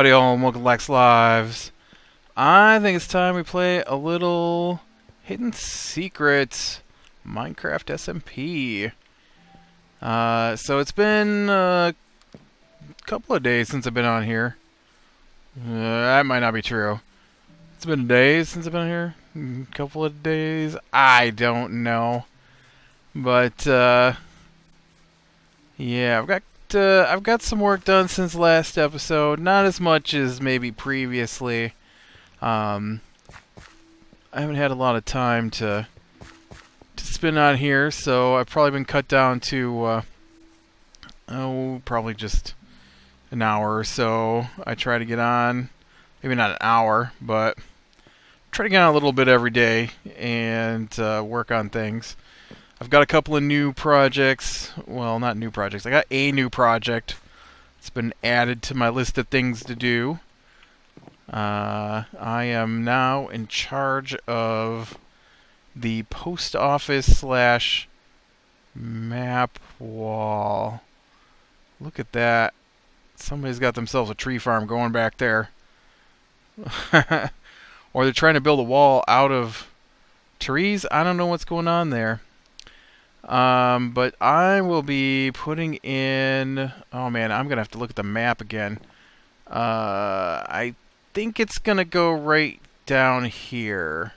Howdy all, and welcome to Lex Lives. I think it's time we play a little Hidden Secrets Minecraft SMP. So it's been a couple of days since I've been on here. That might not be true. It's been days since I've been here. A couple of days. I don't know. But yeah, I've got some work done since last episode. Not as much as maybe previously. I haven't had a lot of time to spend on here, so I've probably been cut down to probably just an hour or so. I try to get on, maybe not an hour, but try to get on a little bit every day and work on things. I've got a couple of new projects. Well, not new projects. I got a new project. It's been added to my list of things to do. I am now in charge of the post office slash map wall. Look at that. Somebody's got themselves a tree farm going back there. Or they're trying to build a wall out of trees. I don't know what's going on there. But I will be putting in... Oh man, I'm going to have to look at the map again. I think it's going to go right down here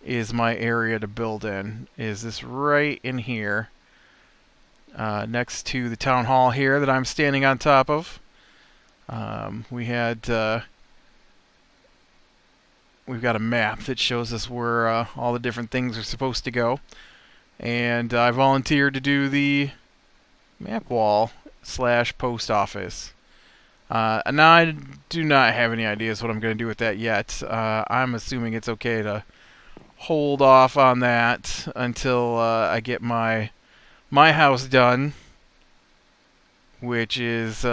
is my area to build in. Is this right in here. Next to the town hall here that I'm standing on top of. We've got a map that shows us where all the different things are supposed to go. And I volunteered to do the map wall slash post office. And now I do not have any ideas what I'm going to do with that yet. I'm assuming it's okay to hold off on that until I get my house done, which is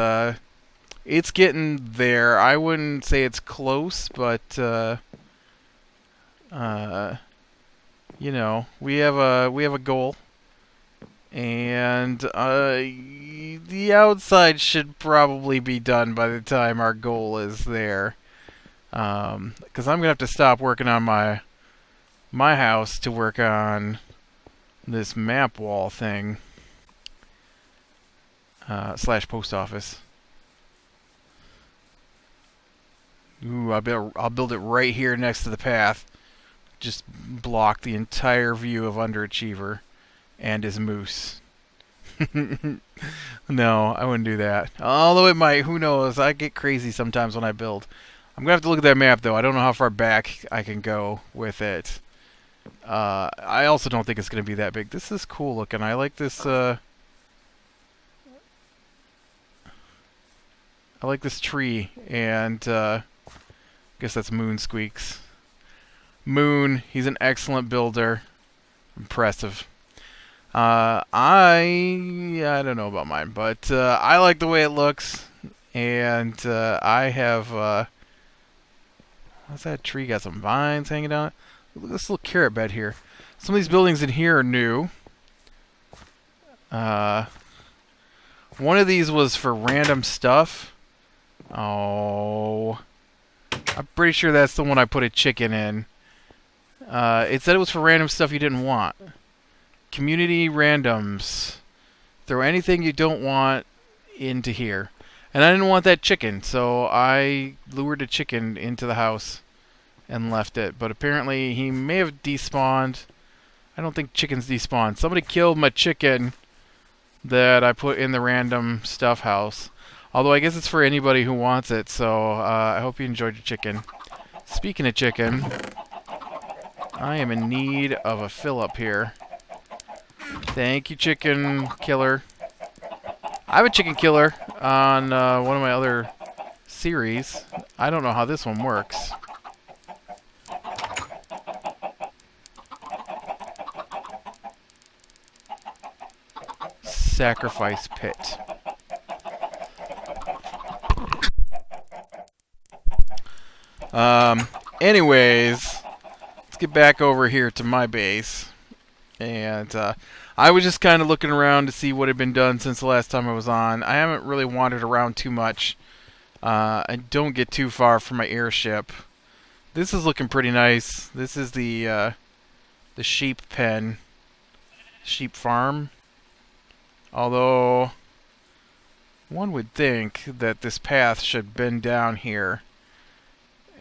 it's getting there. I wouldn't say it's close, but you know, we have a goal, and the outside should probably be done by the time our goal is there. Because I'm gonna have to stop working on my house to work on this map wall thing slash post office. Ooh, I'll build it right here next to the path. Just block the entire view of Underachiever and his moose. No, I wouldn't do that. Although it might, who knows? I get crazy sometimes when I build. I'm gonna have to look at that map though. I don't know how far back I can go with it. I also don't think it's gonna be that big. This is cool looking. I like this. I like this tree, and I guess that's Moon Squeaks. Moon, he's an excellent builder. Impressive. I don't know about mine, but I like the way it looks, and I have what's that tree got? Some vines hanging down. Look at this little carrot bed here. Some of these buildings in here are new. One of these was for random stuff. Oh, I'm pretty sure that's the one I put a chicken in. It said it was for random stuff you didn't want. Community randoms. Throw anything you don't want into here. And I didn't want that chicken, so I lured a chicken into the house and left it. But apparently he may have despawned. I don't think chickens despawn. Somebody killed my chicken that I put in the random stuff house. Although I guess it's for anybody who wants it, so I hope you enjoyed your chicken. Speaking of chicken, I am in need of a fill-up here. Thank you, chicken killer. I have a chicken killer on one of my other series. I don't know how this one works. Sacrifice pit. Anyways, let's get back over here to my base. And I was just kind of looking around to see what had been done since the last time I was on. I haven't really wandered around too much. and don't get too far from my airship. This is looking pretty nice. This is the sheep pen, sheep farm. Although one would think that this path should bend down here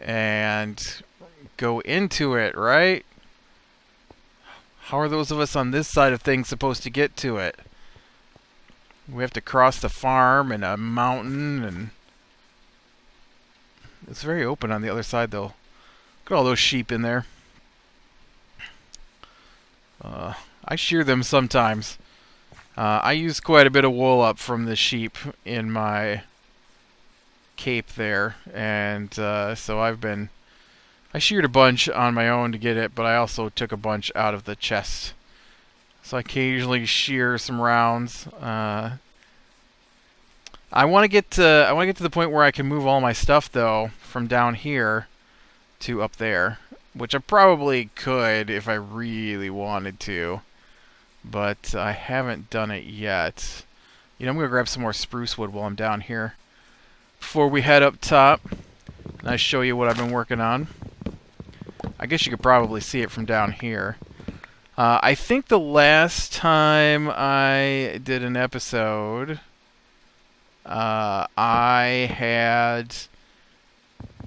and go into it, right? How are those of us on this side of things supposed to get to it? We have to cross the farm and a mountain, and it's very open on the other side, though. Look at all those sheep in there. I shear them sometimes. I use quite a bit of wool up from the sheep in my cape there, and so I sheared a bunch on my own to get it, but I also took a bunch out of the chest. So I occasionally shear some rounds. I want to get to the point where I can move all my stuff, though, from down here to up there, which I probably could if I really wanted to, but I haven't done it yet. You know, I'm gonna grab some more spruce wood while I'm down here before we head up top, and I show you what I've been working on. I guess you could probably see it from down here. I think the last time I did an episode, I had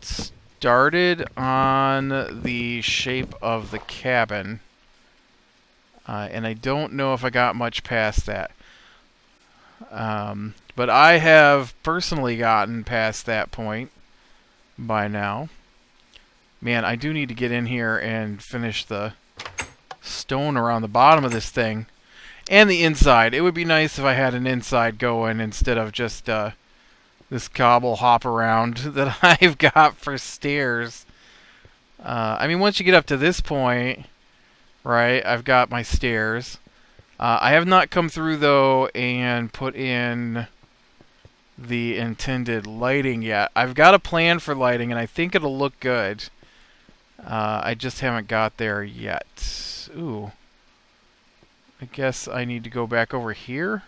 started on the shape of the cabin, and I don't know if I got much past that. But I have personally gotten past that point by now. Man, I do need to get in here and finish the stone around the bottom of this thing. And the inside. It would be nice if I had an inside going instead of just this cobble hop around that I've got for stairs. I mean, once you get up to this point, right, I've got my stairs. I have not come through, though, and put in the intended lighting yet. I've got a plan for lighting, and I think it'll look good. I just haven't got there yet. Ooh. I guess I need to go back over here.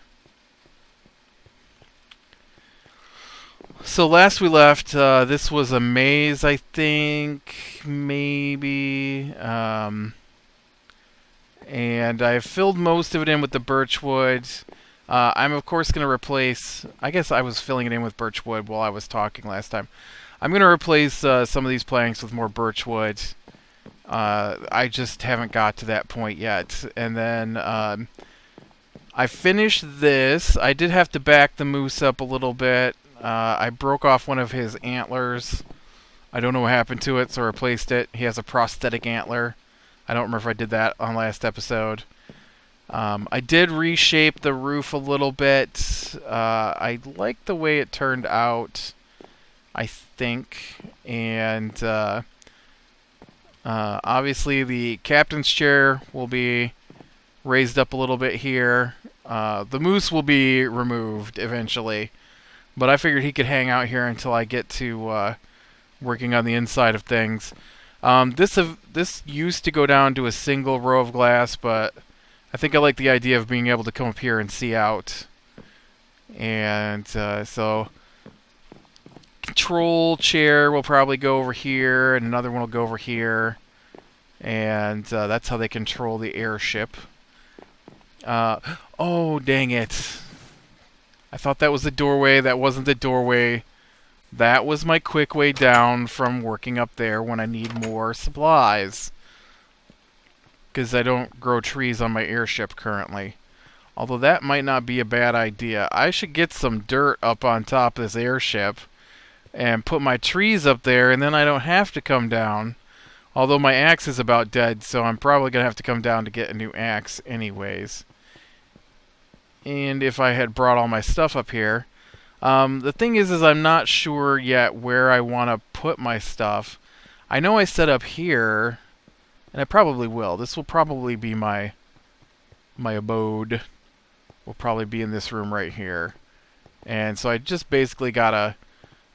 So last we left, this was a maze, I think, maybe. And I've filled most of it in with the birch wood. I'm, of course, going to replace... I guess I was filling it in with birch wood while I was talking last time. I'm going to replace some of these planks with more birch wood. I just haven't got to that point yet. And then I finished this. I did have to back the moose up a little bit. I broke off one of his antlers. I don't know what happened to it, so I replaced it. He has a prosthetic antler. I don't remember if I did that on last episode. I did reshape the roof a little bit. I like the way it turned out, I think. And obviously the captain's chair will be raised up a little bit here. The moose will be removed eventually. But I figured he could hang out here until I get to working on the inside of things. This used to go down to a single row of glass, but I think I like the idea of being able to come up here and see out. And so control chair will probably go over here, and another one will go over here. And that's how they control the airship. Oh, dang it. I thought that was the doorway. That wasn't the doorway. That was my quick way down from working up there when I need more supplies. Because I don't grow trees on my airship currently. Although that might not be a bad idea. I should get some dirt up on top of this airship and put my trees up there, and then I don't have to come down. Although my axe is about dead, so I'm probably going to have to come down to get a new axe anyways. And if I had brought all my stuff up here. The thing is I'm not sure yet where I want to put my stuff. I know I set up here, and I probably will. This will probably be my abode. Will probably be in this room right here. And so I just basically gotta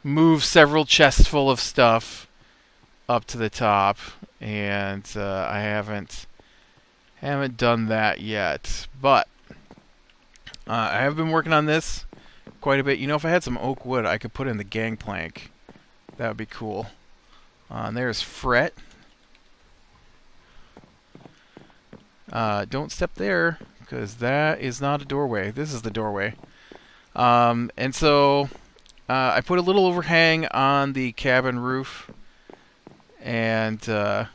move several chests full of stuff up to the top, and I haven't done that yet. But I have been working on this quite a bit. You know, if I had some oak wood, I could put in the gangplank. That would be cool. And there's fret. Don't step there, because that is not a doorway. This is the doorway. And so I put a little overhang on the cabin roof, and yep.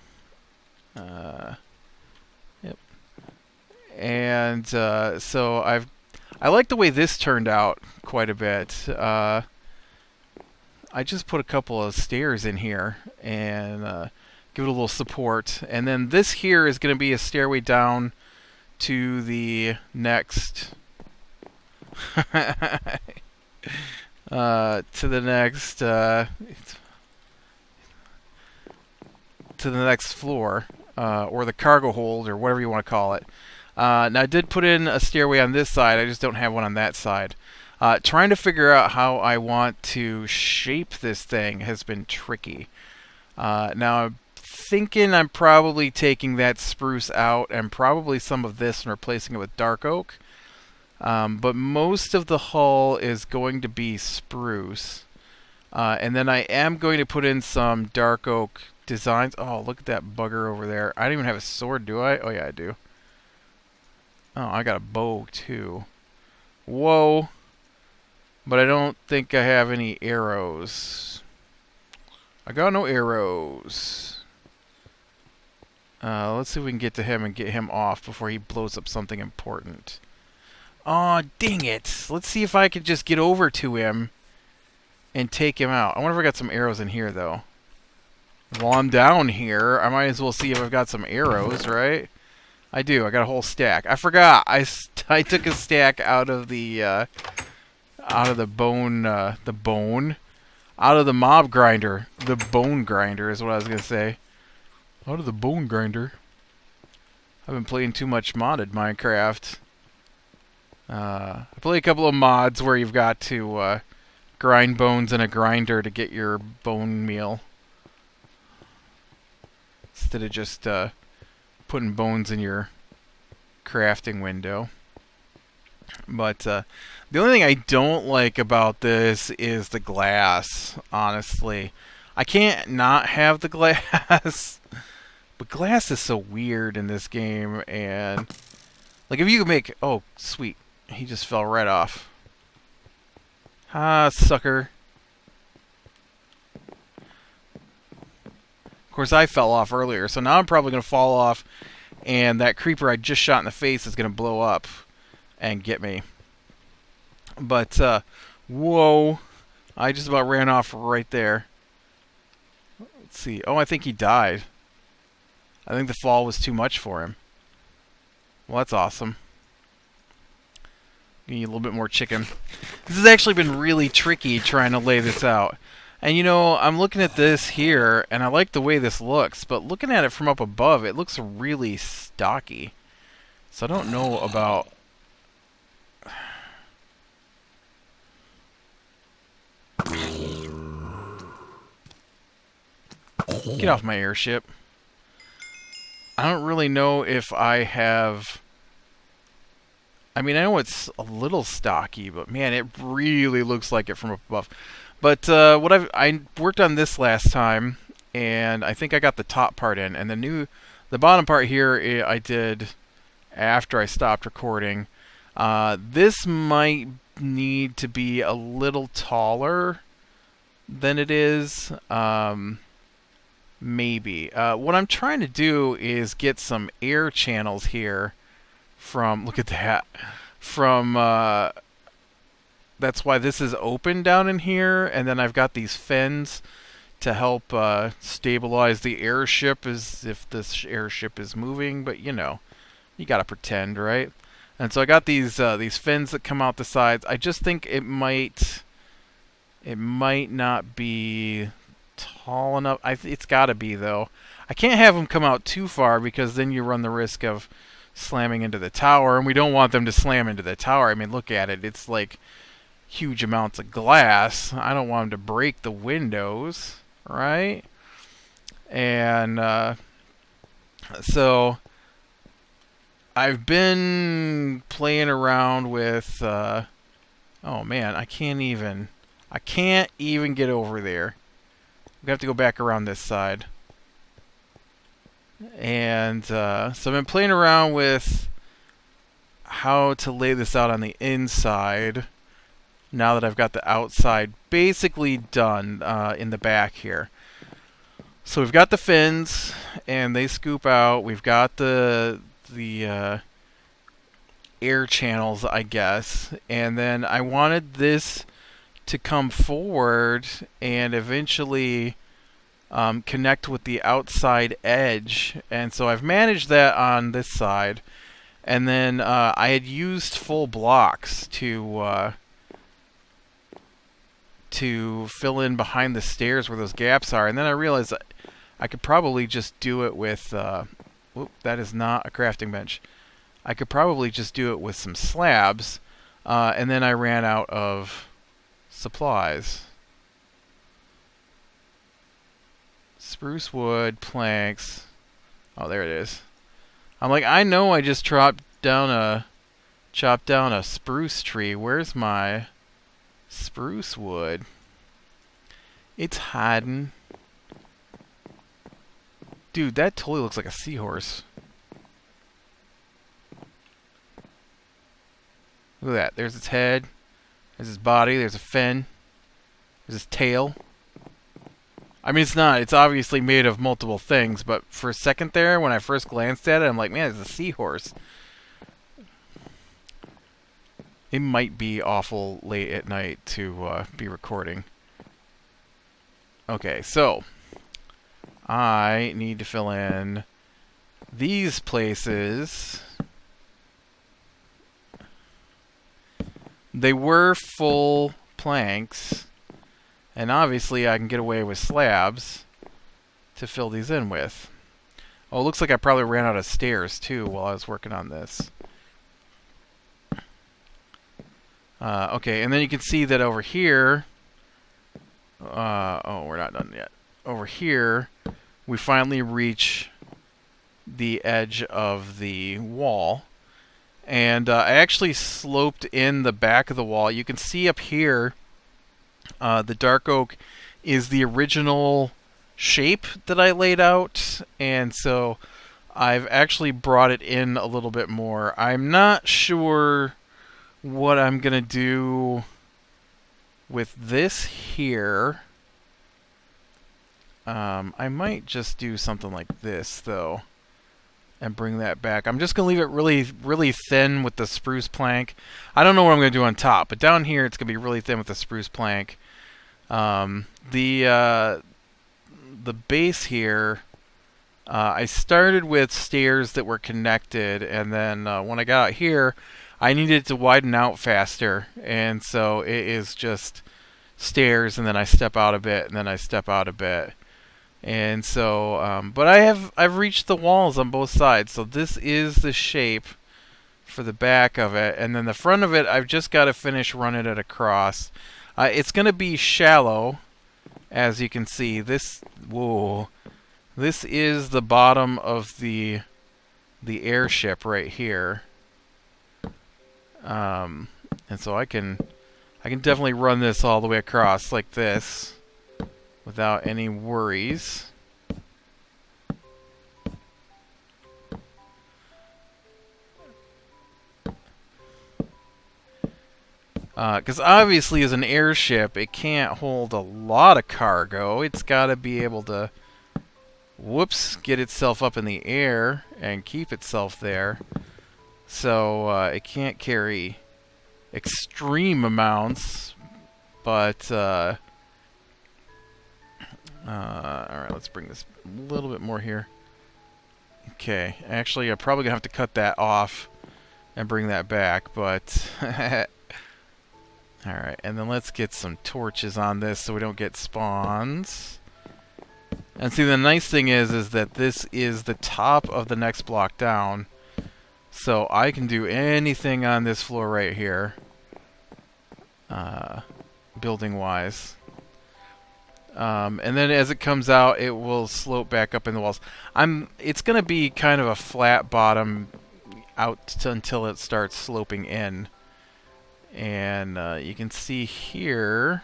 And so I like the way this turned out quite a bit. I just put a couple of stairs in here and give it a little support, and then this here is going to be a stairway down to the next to the next floor, or the cargo hold, or whatever you want to call it. Now I did put in a stairway on this side, I just don't have one on that side. Trying to figure out how I want to shape this thing has been tricky. Now I'm thinking I'm probably taking that spruce out and probably some of this and replacing it with dark oak. But most of the hull is going to be spruce. And then I am going to put in some dark oak designs. Oh, look at that bugger over there. I don't even have a sword, do I? Oh, yeah, I do. Oh, I got a bow, too. Whoa. But I don't think I have any arrows. I got no arrows. Let's see if we can get to him and get him off before he blows up something important. Aw, dang it. Let's see if I could just get over to him and take him out. I wonder if I got some arrows in here, though. While I'm down here, I might as well see if I've got some arrows, right? I do. I got a whole stack. I forgot. I took a stack out of the bone, out of the mob grinder. The bone grinder is what I was going to say. Out of the bone grinder. I've been playing too much modded Minecraft. I play a couple of mods where you've got to grind bones in a grinder to get your bone meal. Instead of just putting bones in your crafting window. But the only thing I don't like about this is the glass, honestly. I can't not have the glass. But glass is so weird in this game, and like if you could make... Oh, sweet. He just fell right off. Ah, sucker. Of course, I fell off earlier, so now I'm probably going to fall off, and that creeper I just shot in the face is going to blow up and get me. But, whoa. I just about ran off right there. Let's see. Oh, I think he died. I think the fall was too much for him. Well, that's awesome. Need a little bit more chicken. This has actually been really tricky trying to lay this out. And you know, I'm looking at this here, and I like the way this looks, but looking at it from up above, it looks really stocky. So I don't know about... Get off my airship. I don't really know if I have... I mean, I know it's a little stocky, but man, it really looks like it from up above. But I worked on this last time, and I think I got the top part in, and the bottom part here I did after I stopped recording. This might need to be a little taller than it is. Maybe. What I'm trying to do is get some air channels here from, look at that, from, that's why this is open down in here, and then I've got these fins to help stabilize the airship as if this airship is moving, but you know, you gotta pretend, right? And so I got these fins that come out the sides. I just think it might not be tall enough. It's gotta be, though. I can't have them come out too far because then you run the risk of slamming into the tower, and we don't want them to slam into the tower. I mean, look at it. It's like huge amounts of glass. I don't want them to break the windows, right? And so I've been playing around with Oh man, I can't even get over there. We have to go back around this side. And so I've been playing around with how to lay this out on the inside now that I've got the outside basically done in the back here. So we've got the fins, and they scoop out. We've got the air channels, I guess. And then I wanted this to come forward and eventually connect with the outside edge. And so I've managed that on this side. And then I had used full blocks to fill in behind the stairs where those gaps are. And then I realized that I could probably just do it with... whoop, that is not a crafting bench. I could probably just do it with some slabs. And then I ran out of supplies. Spruce wood, planks. Oh, there it is. I'm like, I know I just chopped down a spruce tree. Where's my spruce wood? It's hiding. Dude, that totally looks like a seahorse. Look at that. There's its head. There's its body. There's a fin. There's its tail. I mean, it's not. It's obviously made of multiple things, but for a second there, when I first glanced at it, I'm like, man, it's a seahorse. It might be awful late at night to be recording. Okay, so I need to fill in these places. They were full planks, and obviously I can get away with slabs to fill these in with. Oh, it looks like I probably ran out of stairs too while I was working on this. Okay, and then you can see that over here... oh, we're not done yet. Over here, we finally reach the edge of the wall. And I actually sloped in the back of the wall. You can see up here, the dark oak is the original shape that I laid out. And so I've actually brought it in a little bit more. I'm not sure what I'm going to do with this here. I might just do something like this, though, and bring that back. I'm just going to leave it really, really thin with the spruce plank. I don't know what I'm going to do on top, but down here it's going to be really thin with the spruce plank. The base here, I started with stairs that were connected, and then when I got out here, I needed to widen out faster, and so it is just stairs, and then I step out a bit, and then I step out a bit. And so, but I've reached the walls on both sides, so this is the shape for the back of it, and then the front of it, I've just got to finish running it across. It's going to be shallow, as you can see. This is the bottom of the airship right here. And so I can definitely run this all the way across like this without any worries. Because obviously as an airship, it can't hold a lot of cargo. It's got to be able to, get itself up in the air and keep itself there. So it can't carry extreme amounts, but alright, let's bring this a little bit more here. Okay, actually I'm probably gonna have to cut that off and bring that back, but alright, and then let's get some torches on this so we don't get spawns. And see, the nice thing is that this is the top of the next block down, so I can do anything on this floor right here, building wise. And then as it comes out, it will slope back up in the walls. It's going to be kind of a flat bottom out until it starts sloping in. And you can see here...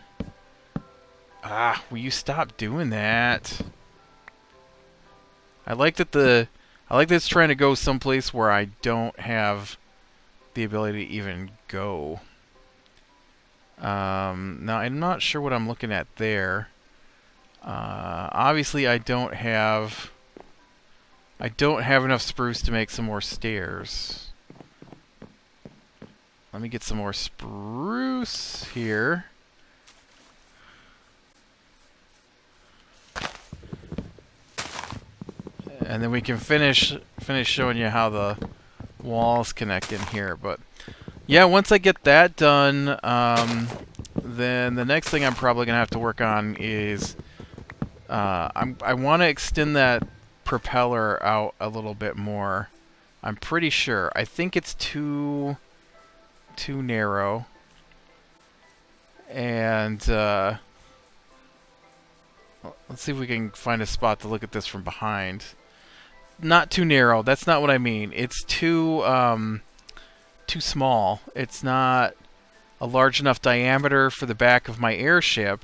Ah, will you stop doing that? I like that it's trying to go someplace where I don't have the ability to even go. Now, I'm not sure what I'm looking at there. Obviously, I don't have enough spruce to make some more stairs. Let me get some more spruce here. And then we can finish showing you how the walls connect in here. But yeah, once I get that done, then the next thing I'm probably gonna have to work on is I want to extend that propeller out a little bit more. I'm pretty sure. I think it's too narrow. And let's see if we can find a spot to look at this from behind. Not too narrow. That's not what I mean. It's too small. It's not a large enough diameter for the back of my airship.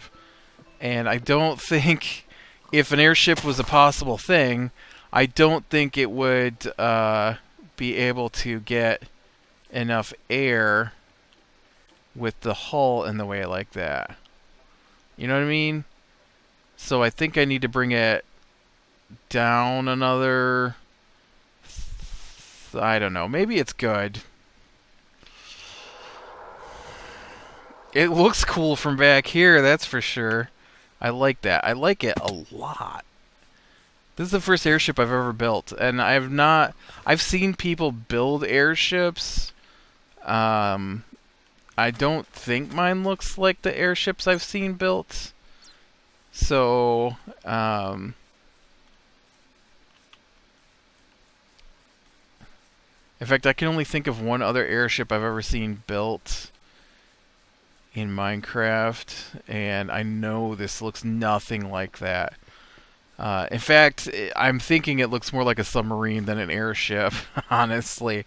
And I don't think, if an airship was a possible thing, I don't think it would be able to get enough air with the hull in the way like that. You know what I mean? So I think I need to bring it down another... I don't know. Maybe it's good. It looks cool from back here, that's for sure. I like that. I like it a lot. This is the first airship I've ever built, and I've seen people build airships. I don't think mine looks like the airships I've seen built. So, in fact, I can only think of one other airship I've ever seen built in Minecraft, and I know this looks nothing like that. In fact, I'm thinking it looks more like a submarine than an airship, honestly.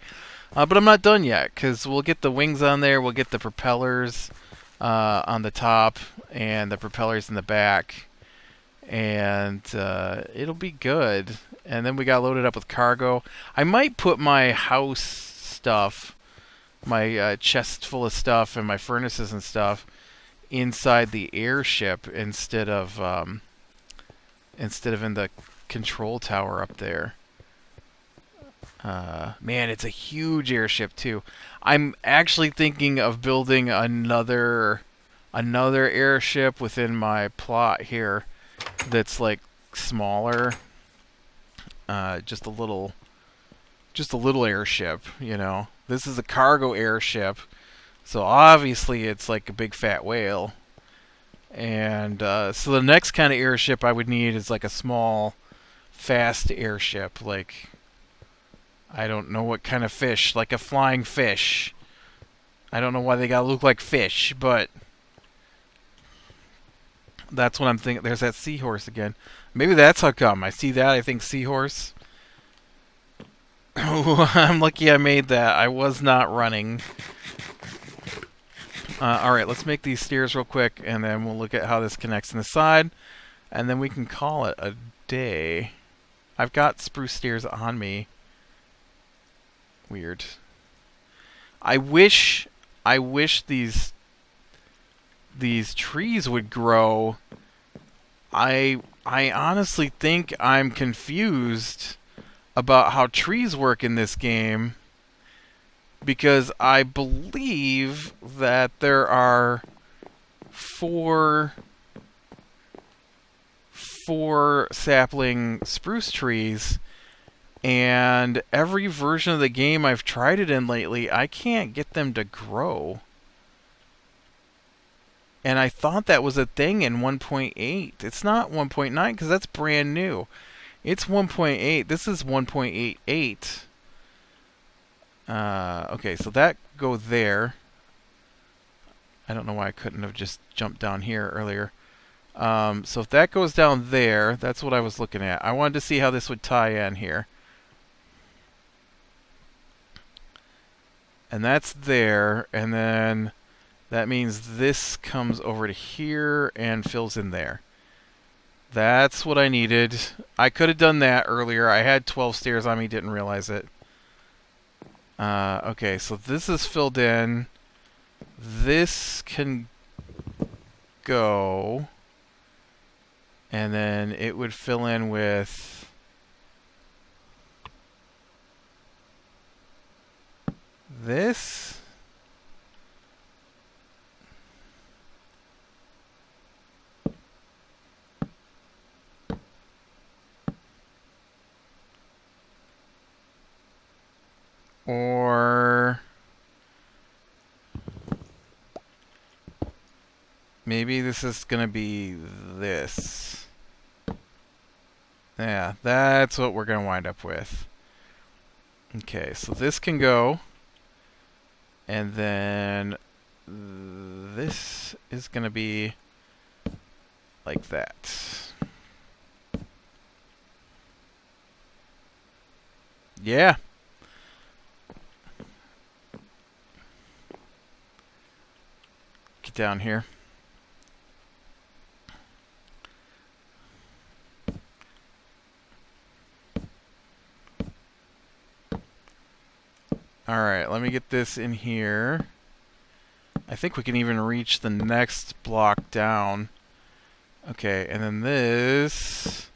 But I'm not done yet, because we'll get the wings on there, we'll get the propellers on the top, and the propellers in the back, and it'll be good. And then we got loaded up with cargo. I might put my house stuff, my chest full of stuff, and my furnaces and stuff inside the airship instead of in the control tower up there. Man, it's a huge airship too. I'm actually thinking of building another airship within my plot here that's like smaller. Just a little airship, you know. This is a cargo airship, so obviously it's like a big fat whale. And so the next kind of airship I would need is like a small, fast airship, like, I don't know what kind of fish, like a flying fish. I don't know why they gotta look like fish, but that's what I'm thinking. There's that seahorse again. Maybe that's how come. I see that, I think seahorse. I'm lucky I made that. I was not running. Alright, let's make these stairs real quick, and then we'll look at how this connects in the side, and then we can call it a day. I've got spruce stairs on me. Weird. I wish these trees would grow. I honestly think I'm confused about how trees work in this game, because I believe that there are four sapling spruce trees, and every version of the game I've tried it in lately, I can't get them to grow. And I thought that was a thing in 1.8. It's not 1.9 because that's brand new. It's 1.8. This is 1.88. Okay, so that go there. I don't know why I couldn't have just jumped down here earlier. So if that goes down there, that's what I was looking at. I wanted to see how this would tie in here. And that's there, and then That means this comes over to here and fills in there. That's what I needed. I could have done that earlier. I had 12 stairs on me, didn't realize it. Okay, so this is filled in. This can go. And then it would fill in with this. Or maybe this is going to be this. Yeah, that's what we're going to wind up with. Okay, so this can go. And then this is going to be like that. Yeah. Get down here. Alright, let me get this in here. I think we can even reach the next block down. Okay, and then this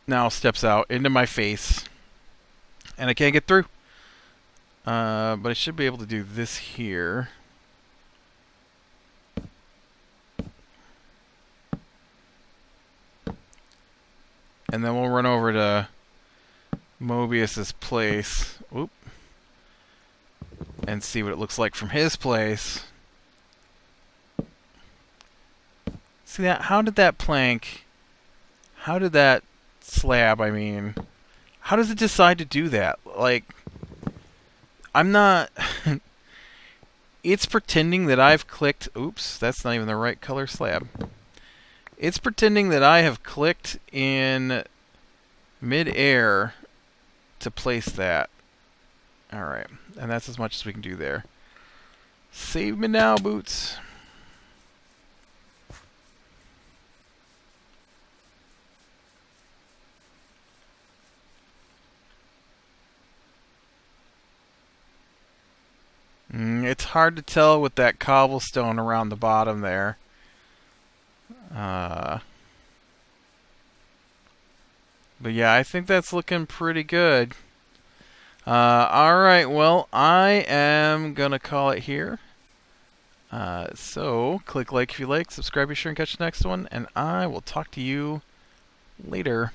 now steps out into my face. And I can't get through. But I should be able to do this here. And then we'll run over to Mobius's place. Whoop. And see what it looks like from his place. See that? How did that plank... How did that slab, I mean... How does it decide to do that? Like... I'm not... It's pretending that I've clicked... Oops, that's not even the right color slab. It's pretending that I have clicked in mid-air to place that. Alright, and that's as much as we can do there. Save me now, Boots. It's hard to tell with that cobblestone around the bottom there. But yeah, I think that's looking pretty good. Alright, well, I am gonna call it here. So, click like if you like, subscribe, be sure and catch the next one, and I will talk to you later.